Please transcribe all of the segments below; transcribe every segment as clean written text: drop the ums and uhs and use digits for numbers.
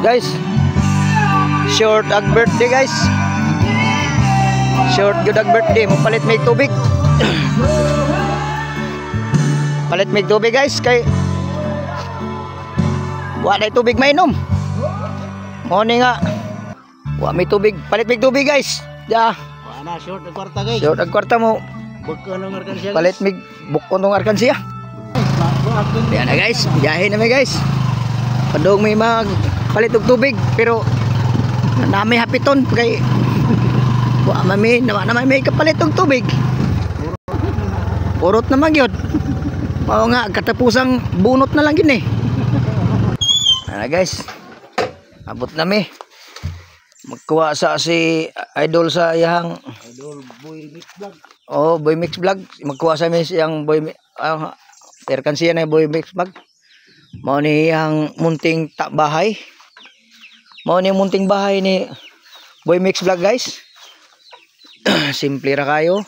Guys, short ag birthday guys. Short good ag birthday. Mapalit may tubig. Palit may tubig guys. Kay wala tubig mainom. Morning nga. Wa may tubig. Palit may tubig guys. Ya. Wala short ag kwarta guys. Short ag kwarta mo. Bukon ng arkansiya. Palit mig bukon ng arkansiya. Yan na guys. Biyahe na may guys. Padung may mag palit og tubig pero nami hapiton kay wa mami may kapalit og tubig. Purot na magyod. Mao nga katapusang bunot na lang gini. Ana guys. Abot na mi. Magkuha sa si idol sa iyang Idol Boy Mix Vlog. oh Boy Mix Vlog. Magkuha sa mi siyang Boy perkansiya na Boy Mix Vlog. Mao ni ang munting bahay. Mao ni munting bahay ni Boy Mix Vlog guys. Simple ra kayo.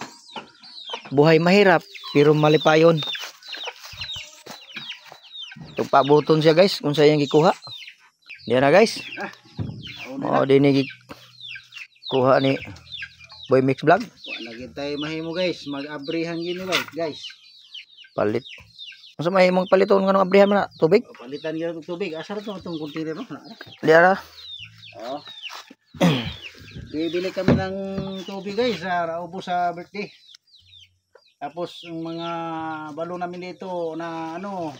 Buhay mahirap pero malipayon. Pabuton siya guys kung sayang gikuha. Diyan na guys. Oh, dinig kuha ni Boy Mix Vlog. Wala gyud tay mahimo guys, mag-abrihan gini guys. Palit. Unsa may imong paliton ngano abrihan man na tubig? Palitan gyud og tubig. Asar to atong container no. Diara. Oh. Bibili kami ng tubig guys sa Raubo sa birthday. Tapos yung mga balo namin dito na ano,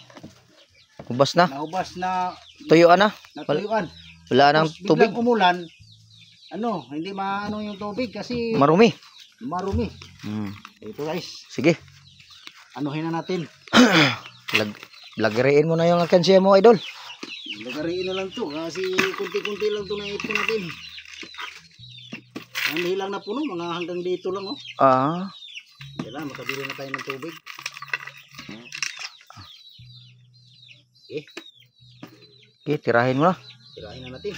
Ubas na. naubas na Tuyuan na. natuyuan. Wala nang Tapos tubig. biglang umulan. Ano, hindi maano yung tubig kasi Marumi. marumi. Hmm. Ito guys, Sige. anuhin na natin. Lagrein mo na yung alkansiya mo idol. Lagariin na lang to kasi kunti-kunti lang to na ito natin. Ano lang na puno, mga hanggang dito lang oh. Ah. Yan lang, makabili na tayo ng tubig. Okay, Okay, tirahin mo na. tirahin na natin.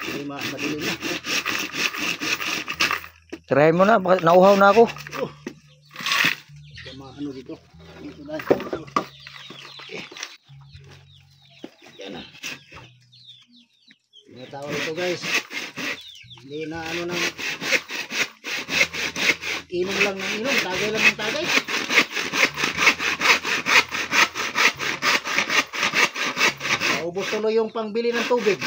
Hindi madali na. Tirahin mo na. Bakit nauhaw na ako? Oh. Ito mga ano dito. Dito na. Okay. Yan na. May tawag ito guys. Hindi na ano nang inom lang ng inom. Tagay lang ng tagay. Naubos tuloy yung pangbili ng tubig.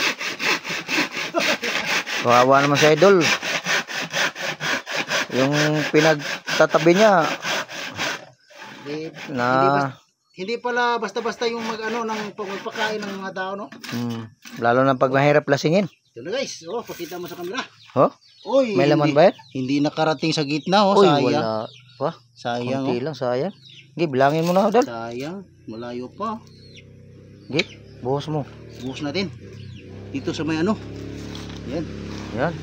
Kawawa naman sa idol. Yung pinagtatabi niya Hindi, na hindi pala basta-basta yung mag-ano ng pagpakain ng mga tao, no? lalo na pag mahirap lasingin. Ito na guys, oh, pakita mo sa camera. Oh? Oy, May laman hindi, ba yan? hindi nakarating sa gitna, oh, Uy, sayang. wala pa. Sayang, Kunti oh. lang, sayang. Sige, bilangin mo na idol. Sayang, malayo pa. Sige, buhos mo. Buhos natin. Dito sa may ano. Yan. Yan.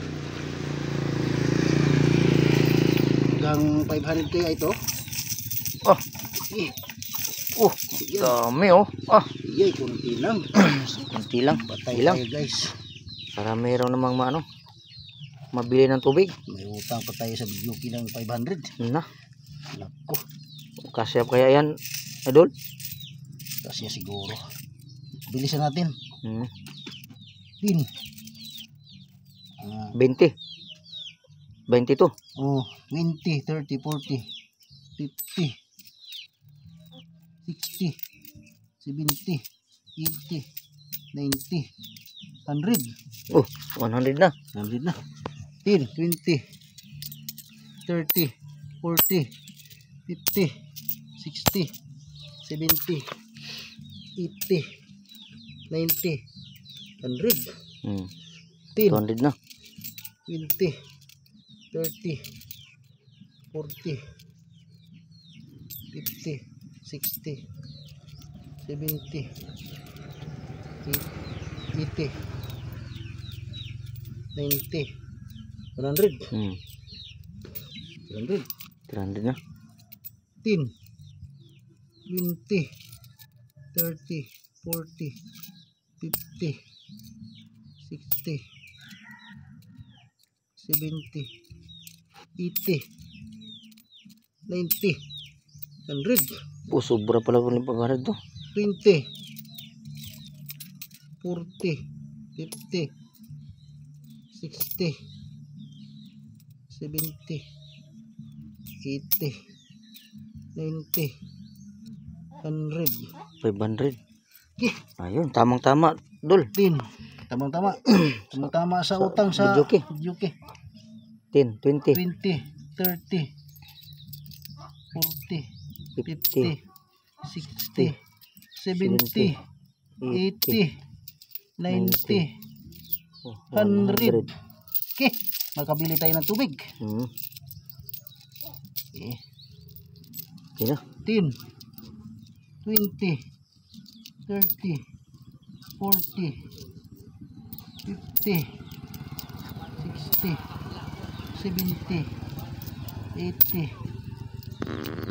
Hanggang 500 kaya ito. Oh, Eh, yan. dami oh. Ah, Iyay, kunti lang. kunti lang. Patay Ilang. tayo guys. Para mayroon namang mabili ng tubig. May utang pa tayo sa Biyuki ng 500. Na, Nako, kasya kaya yan, idol? kasi siguro. Bilisan natin. Hmm. Pin. 20. 22. Oh, 20, 30, 40, 50, 60, 70, 80, 90, 100. Oh, 100 na. 100 na. 10, 20, 30, 40, 50, 60, 70, 80, 90, 100. Hmm. 10, 200 na. 20, 30, 40, 50, 60, 70, 80, 90, 100. Hmm. 100. 300 na. 10, 20, 30, 40, 50, 60, 70, 80, 90, 100, Oh, sobra pala po ng pagharad to. 20, 40, 50, 60, 70, 80, 90, 100. 500. Okay. Ayun, tamang-tama, Dol. 10. Tamang-tama. Tamang-tama sa utang sa Videoke. Videoke. 10, 20, 20, 30, 40, 50, 60, 70, 80, 90, 100. Okay. Magkabili tayo ng tubig. Okay. Okay na. 10, 20, 30, 40, 50, 60, 70, 80,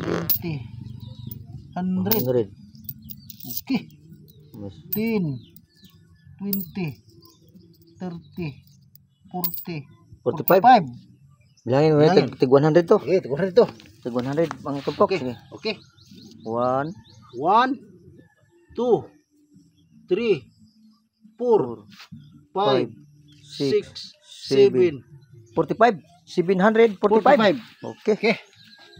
90, 100. 100. Okay. Mas 10, 20, 30, 40, 45. 45. Bilangin mo Bilangin. yun, tig 100 to. Okay, tignan ito. Tig 100, mga tupok. Okay. Sige. Okay. 1, 1, 2, 3, 4, 5, 6, 7, 45. 745. 45. Okay. Okay.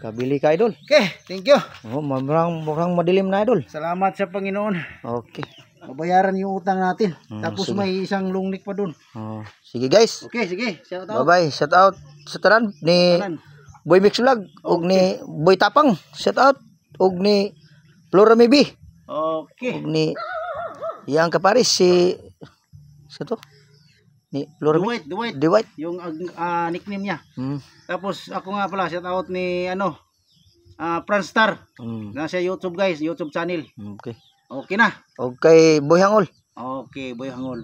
Kabili ka, Idol. Okay, thank you. Oh, murang madilim na, Idol. Salamat sa Panginoon. Okay. Mabayaran yung utang natin. Tapos sige. may isang lungnik pa dun. Oh, sige, guys. Okay, sige. Shout out. Bye-bye. Shout out sa tanan ni Tanan. Boy Mix Vlog ug ni Boy Tapang. Shout out ug ni Flora Maybe Okay. ug ni yang kaparis si to? Ni Flora Maybe. Dwight. Dwight. Yung nickname niya. Tapos ako nga pala, shout out ni Franstar. Nasa YouTube guys, YouTube channel. Okay. Okay na. Okay, Boy Hangol. Okay, Boy Hangol.